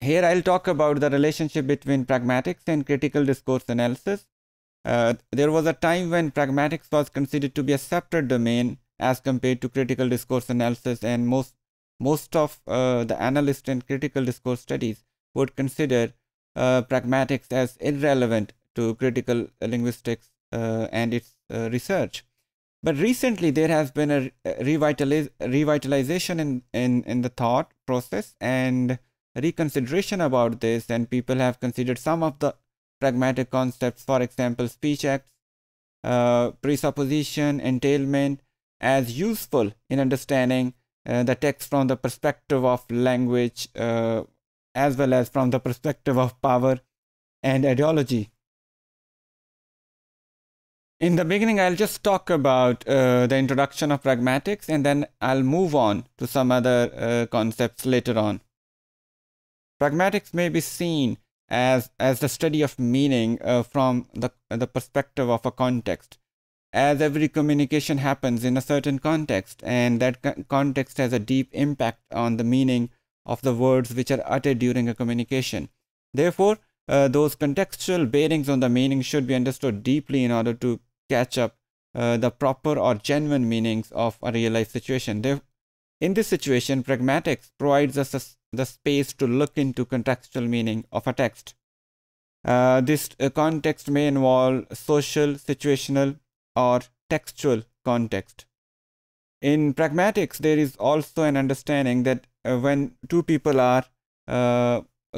Here I'll talk about the relationship between pragmatics and critical discourse analysis. There was a time when pragmatics was considered to be a separate domain as compared to critical discourse analysis, and most of the analysts in critical discourse studies would consider pragmatics as irrelevant to critical linguistics and its research. But recently there has been a revitalization in the thought process and reconsideration about this, and people have considered some of the pragmatic concepts, for example, speech acts, presupposition, entailment, as useful in understanding the text from the perspective of language as well as from the perspective of power and ideology. In the beginning, I'll just talk about the introduction of pragmatics, and then I'll move on to some other concepts later on. Pragmatics may be seen as the study of meaning from the perspective of a context, as every communication happens in a certain context, and that context has a deep impact on the meaning of the words which are uttered during a communication. Therefore, those contextual bearings on the meaning should be understood deeply in order to catch up the proper or genuine meanings of a real life situation. In this situation, pragmatics provides us the space to look into contextual meaning of a text. This context may involve social, situational, or textual context. In pragmatics, there is also an understanding that when two people are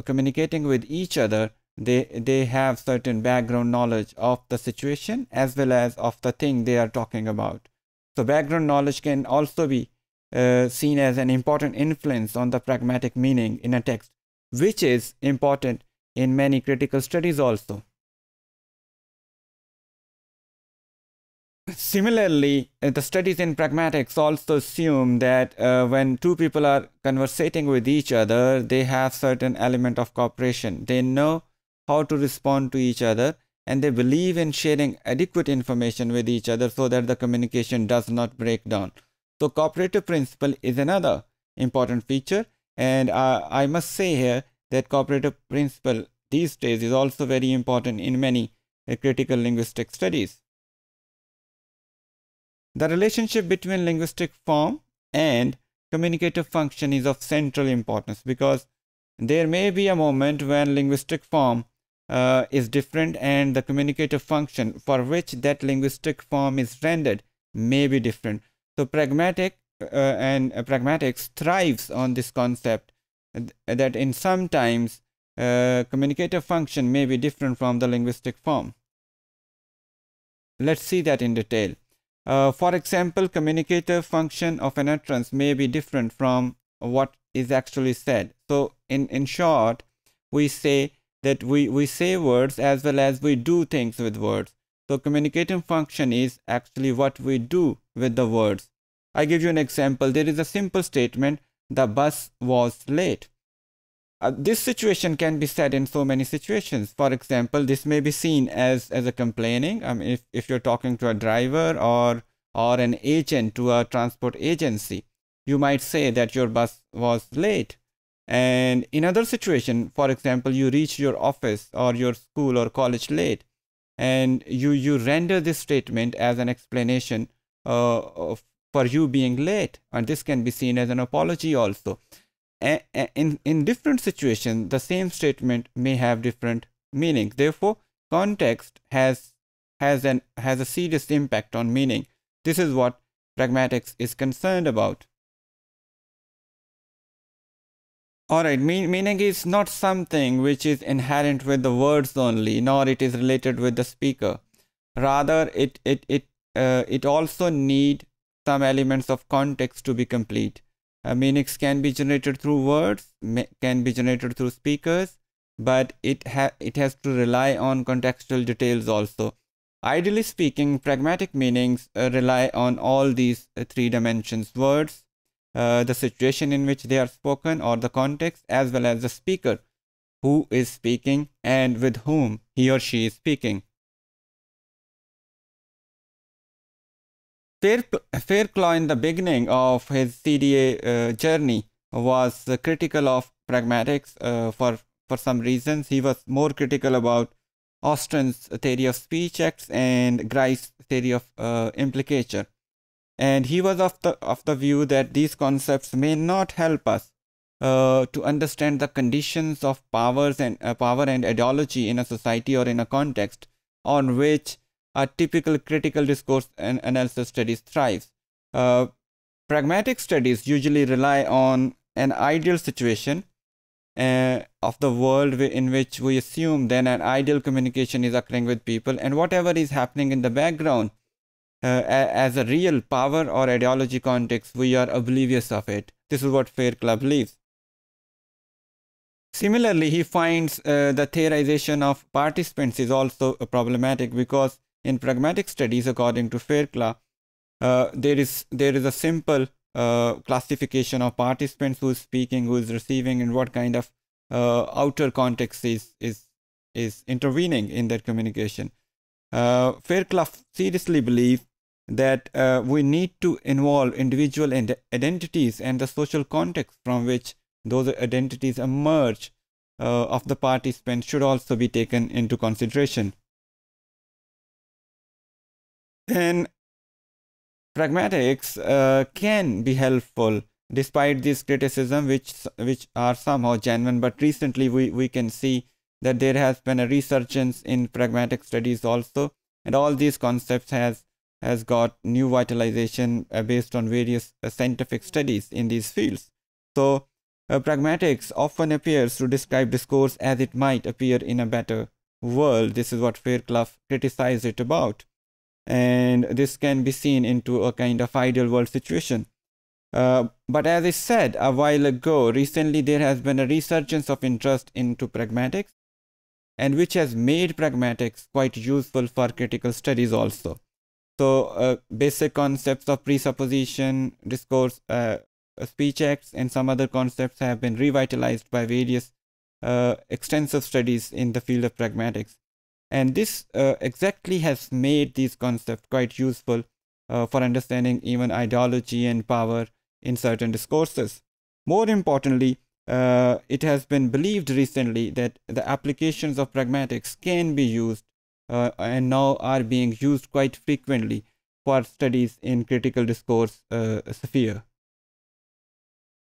communicating with each other, they have certain background knowledge of the situation as well as of the thing they are talking about. So background knowledge can also be seen as an important influence on the pragmatic meaning in a text, which is important in many critical studies also. Similarly, the studies in pragmatics also assume that when two people are conversating with each other, they have certain element of cooperation. They know how to respond to each other, and they believe in sharing adequate information with each other so that the communication does not break down. So cooperative principle is another important feature, and I must say here that cooperative principle these days is also very important in many critical linguistic studies. The relationship between linguistic form and communicative function is of central importance, because there may be a moment when linguistic form is different and the communicative function for which that linguistic form is rendered may be different. So pragmatics thrives on this concept that in sometimes communicative function may be different from the linguistic form. Let's see that in detail. For example, communicative function of an utterance may be different from what is actually said. So in short, we say that we say words as well as we do things with words. So communicative function is actually what we do with the words. I give you an example. There is a simple statement, the bus was late. This situation can be said in so many situations. For example, this may be seen as a complaining. If you're talking to a driver or an agent to a transport agency, you might say that your bus was late. And in other situation, for example, you reach your office or your school or college late, and you render this statement as an explanation for you being late, and this can be seen as an apology also. In different situations, the same statement may have different meanings. Therefore, context has a serious impact on meaning. This is what pragmatics is concerned about. Alright, meaning is not something which is inherent with the words only, nor it is related with the speaker. Rather, it also need some elements of context to be complete. Meanings can be generated through words, can be generated through speakers, but it has to rely on contextual details also. Ideally speaking, pragmatic meanings rely on all these three dimensions: words, the situation in which they are spoken or the context, as well as the speaker who is speaking and with whom he or she is speaking. Fairclough in the beginning of his CDA journey was critical of pragmatics for some reasons. He was more critical about Austin's theory of speech acts and Grice's theory of implicature. And he was of the view that these concepts may not help us to understand the conditions of power and ideology in a society or in a context on which a typical critical discourse and analysis studies thrives. Pragmatic studies usually rely on an ideal situation of the world in which we assume then an ideal communication is occurring with people, and whatever is happening in the background as a real power or ideology context, we are oblivious of it. This is what Fairclough believes. Similarly, he finds the theorization of participants is also problematic, because in pragmatic studies, according to Fairclough, there is a simple classification of participants: who is speaking, who is receiving, and what kind of outer context is intervening in that communication. Fairclough seriously believes that we need to involve individual identities and the social context from which those identities emerge of the participants should also be taken into consideration. Then pragmatics can be helpful despite this criticism, which are somehow genuine. But recently we can see that there has been a resurgence in pragmatic studies also, and all these concepts has got new vitalization based on various scientific studies in these fields. So pragmatics often appears to describe discourse as it might appear in a better world. This is what Fairclough criticized it about. And this can be seen into a kind of ideal world situation. But as I said a while ago, recently there has been a resurgence of interest into pragmatics, and which has made pragmatics quite useful for critical studies also. So basic concepts of presupposition, discourse, speech acts, and some other concepts have been revitalized by various extensive studies in the field of pragmatics. And this exactly has made these concepts quite useful for understanding even ideology and power in certain discourses. More importantly, it has been believed recently that the applications of pragmatics can be used and now are being used quite frequently for studies in critical discourse sphere.